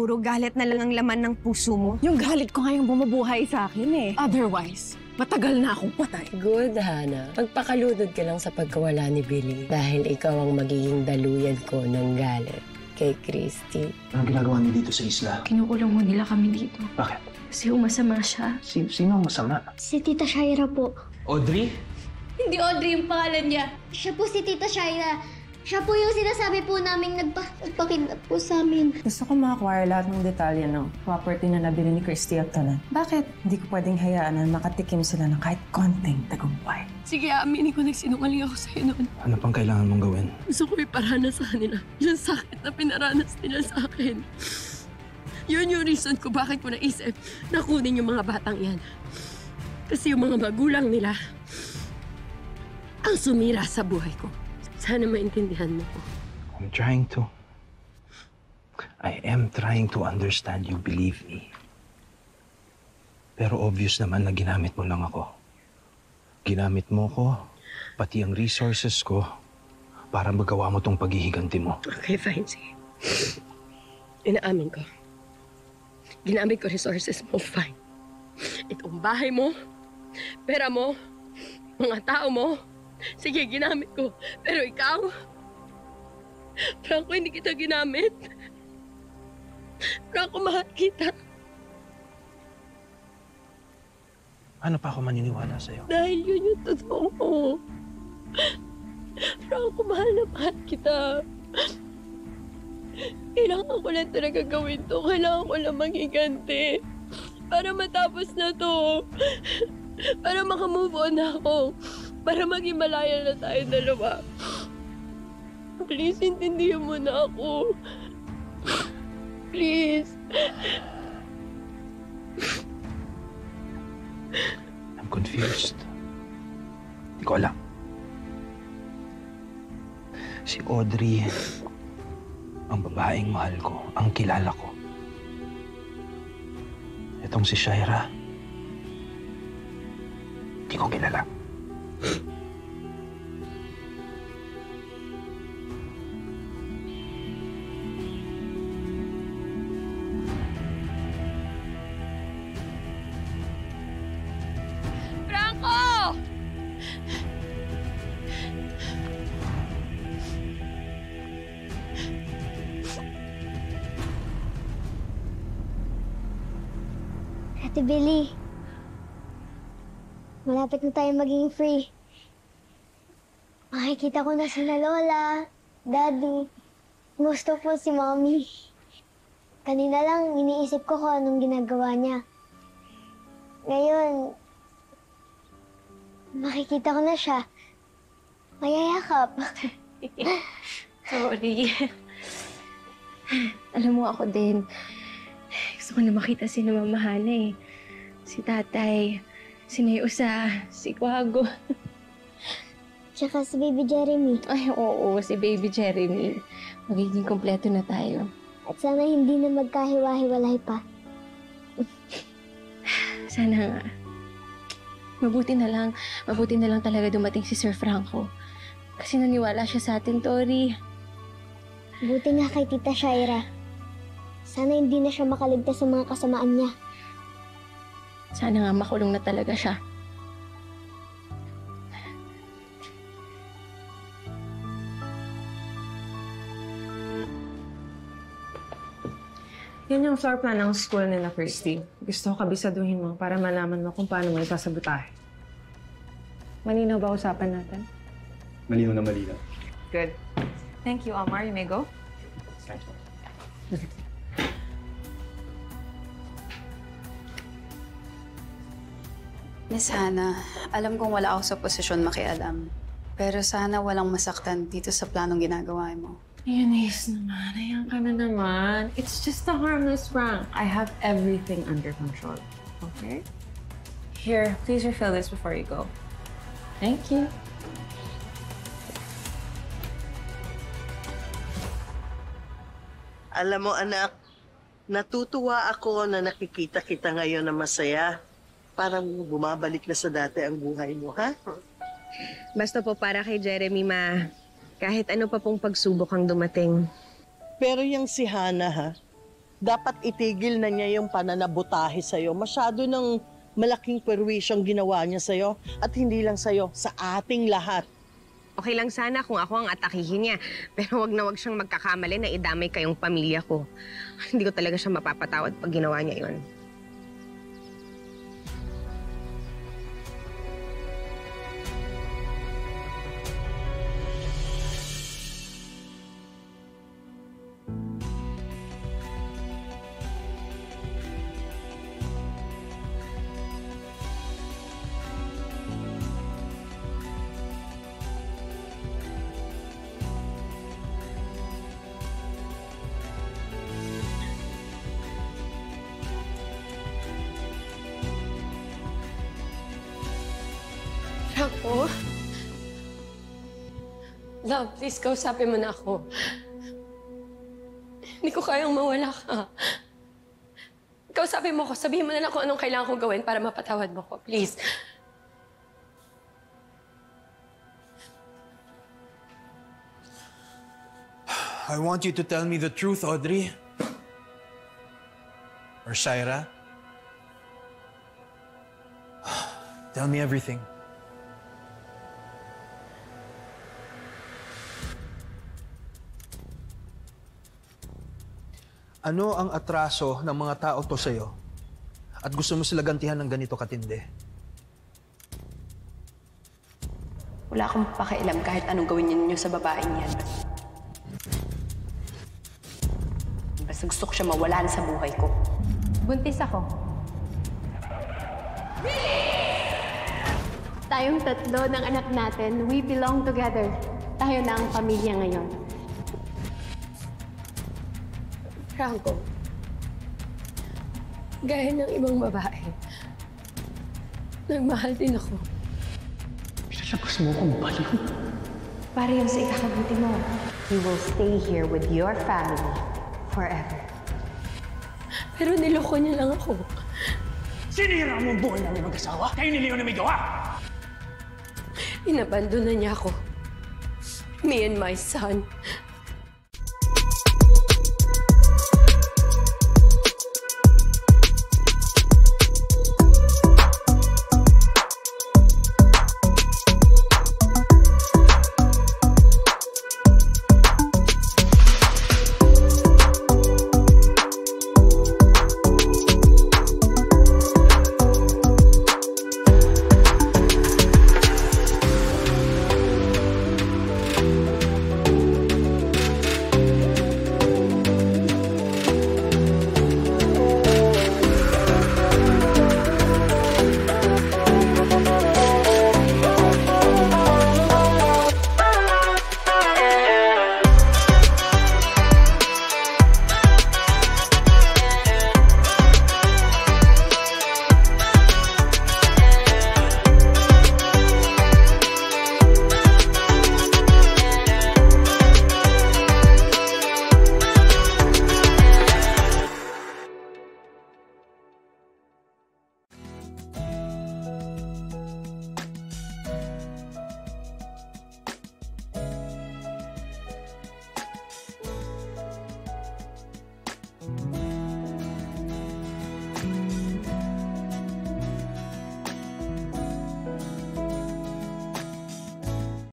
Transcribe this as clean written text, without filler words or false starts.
puro galit na lang ang laman ng puso mo? Yung galit ko nga yung bumubuhay sa akin eh. Otherwise, matagal na akong patay. Good, Hana. Magpakalunod ka lang sa pagkawala ni Billy dahil ikaw ang magiging daluyan ko ng galit kay Christy. Anong ginagawa niyo dito sa isla? Kinukulong mo nila kami dito. Bakit? Kasi umasama siya. Sino ang masama? Si Tita Shaira po. Audrey? Hindi Audrey yung pangalan niya. Siya po si Tita Shaira. Siya po yung sinasabi po namin nagpakidnap po sa amin. Gusto ko ma-acquire lahat ng detalye ng property na nabili ni Christy at Tanan. Bakit? Hindi ko pwedeng hayaan na makatikim sila ng kahit konting tagumpay. Sige, aminin ko nagsinungaling ako sa'yo noon. Ano pang kailangan mong gawin? Gusto ko iparana sa kanila yung sakit na pinaranas nila sa akin. Yun yung reason ko bakit ko naisip na kunin yung mga batang yan. Kasi yung mga magulang nila ang sumira sa buhay ko. Sana maintindihan mo ko. I am trying to understand you, believe me. Pero obvious naman na ginamit mo lang ako. Ginamit mo ko, pati ang resources ko, para magawa mo tong paghihiganti mo. Okay, fine. Sige. Inaamin ko. Ginamit ko resources mo, fine. Itong bahay mo, pera mo, mga tao mo, sige, ginamit ko. Pero ikaw, Franco, hindi kita ginamit. Franco, mahal kita. Ano pa ako maniniwala sa'yo? Dahil yun yung totoo ko. Franco, mahal na mahal kita. Kailangan ko lang talaga gawin to. Kailangan ko lang maghiganti. Para matapos na to. Para makamove on ako. Para maging malaya na tayo dalawa. Please, intindihan mo na ako. Please. I'm confused. Hindi ko alam. Si Audrey, ang babaeng mahal ko, ang kilala ko. Itong si Shaira, hindi ko kilala. Franco! Ate Billy, malapit na tayo maging free. Makikita ko na sila Lola, Daddy, gusto po si Mommy. Kanina lang iniisip ko kung anong ginagawa niya. Ngayon, makikita ko na siya. Mayayakap. Sorry. Alam mo ako din. Gusto ko na makita si Mama Hana eh. Si Tatay, si Nayusa, si Kwago. Tsaka si Baby Jeremy. Ay, oo, si Baby Jeremy. Magiging kompleto na tayo. At sana hindi na magkahiwa-hiwalay pa. Sana nga. Mabuti na lang talaga dumating si Sir Franco. Kasi naniwala siya sa atin, Tori. Buti nga kay Tita Shaira. Sana hindi na siya makaligtas sa mga kasamaan niya. Sana nga makulong na talaga siya. Yan yung floor plan ng school nila, Christy. Gusto ko kabisaduhin mo para malaman mo kung paano mo isasabotahe. Malinaw ba usapan natin? Malinaw na malinaw. Good. Thank you, Omar. You may go. Thanks. Miss Hana, alam kong wala ako sa posisyon makialam. Pero sana walang masaktan dito sa planong ginagawa mo. Eunice naman, ayan ka na naman. It's just a harmless prank. I have everything under control. Okay? Here, please refill this before you go. Thank you. Alam mo anak, natutuwa ako na nakikita kita ngayon na masaya. Parang bumabalik na sa dati ang buhay mo, ha? Basta po para kay Jeremy, Ma. Kahit ano pa pong pagsubok ang dumating. Pero yung si Hana, ha? Dapat itigil na niya yung pananabutahe sa'yo. Masyado ng malaking perwisyong ginawa niya sa'yo. At hindi lang sa'yo, sa ating lahat. Okay lang sana kung ako ang atakihin niya. Pero wag na wag siyang magkakamali na idamay kayong pamilya ko. Hindi ko talaga siya mapapatawad pag ginawa niya yon. Franco? Love, please, kausapin mo na ako. Hindi ko kayang mawala ka. Kausapin mo ako, sabihin mo na lang kung anong kailangan kong gawin para mapatawad mo ko, please. I want you to tell me the truth, Audrey. Or Shaira. Tell me everything. Ano ang atraso ng mga tao to sa'yo? At gusto mo sila gantihan ng ganito katindi? Wala akong pakialam kahit anong gawin ninyo sa babaeng yan. Basta gusto ko siya mawala sa buhay ko. Buntis ako. Tayong tatlo ng anak natin, we belong together. Tayo na ang pamilya ngayon. Franco, gaya ng ibang babae, nagmahal din ako. Pinalabas mo akong baliw. Para yun sa ikakabuti mo. You will stay here with your family forever. Pero niloko niya lang ako. Sinira mo ang buhay namin mag-asawa? Kayo ni Leo na may gawa! Inabandon na niya ako. Me and my son.